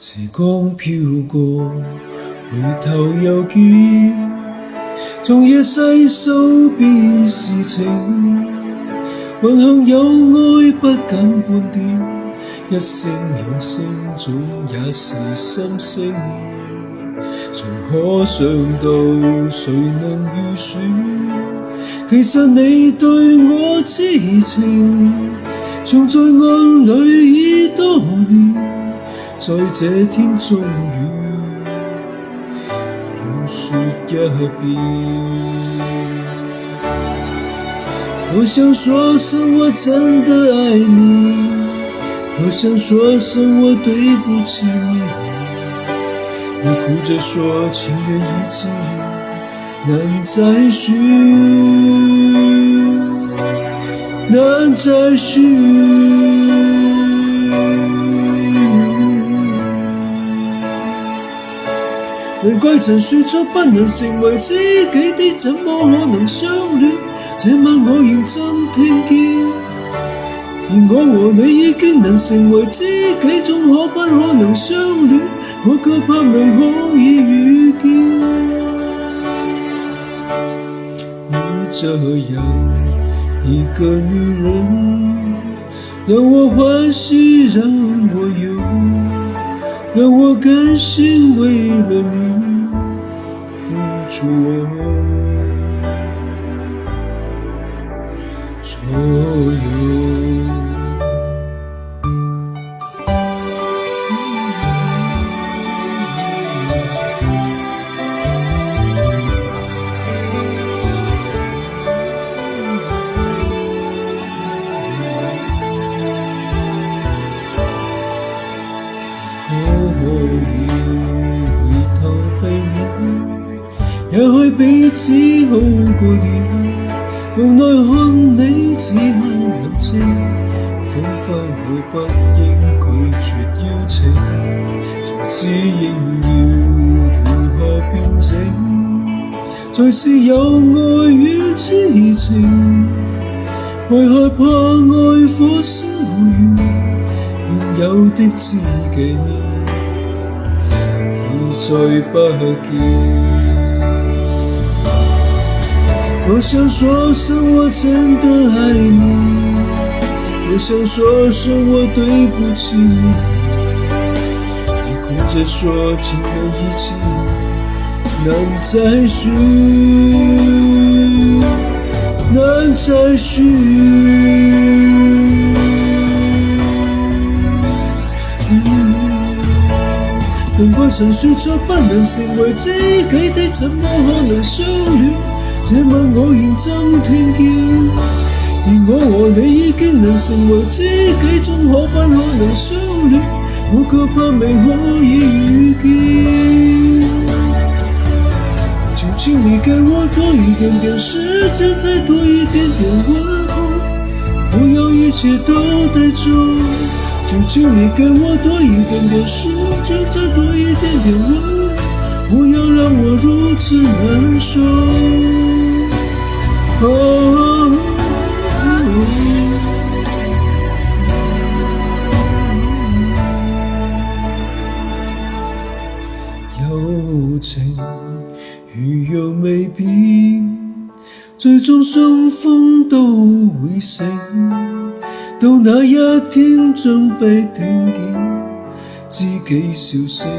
時光飄過，回頭又見，從夜細數別時情，還向有愛不減半點，一聲兩聲總也是心聲。誰可想到，誰能預算？其實你對我痴情，藏在眼裏已多年，在這天終於要說一遍。多想說聲我真的愛你，多想說聲我對不起你，你哭着說情緣已盡，難再續，難再續。難怪曾說咗不能成為知己的，怎麼可能相戀？這晚我認真聽見，而我和你已經能成為知己，總可不可能相戀？我卻怕未可以遇見你這樣一個女人，讓我歡喜讓我憂，讓我甘心為了你付出我所有。可以回頭避免，也許彼此好過點。無奈看你此刻冷靜，彷彿我不應拒絕邀請，才知應要如何辯證，才是有愛與痴情。為害怕愛火燒完，現有的知己已再不見。多想說聲我真的愛你，多想說聲我對不起你，你哭着說情緣已盡，難再續，難再續。難怪曾說咗不能成為知己的，怎麼可能相戀？這晚我認真聽見，而我和你已經能成為知己，總可不可能相戀？我卻怕未可以遇見。就請你給我多一點點時間，再多一點點問候，不要一切都帶走。就請你給我多一點點時間，再多一點點問候，不要讓我如此難受。友情如若未變，最終雙方都會醒，到那一天將被聽見知己笑聲。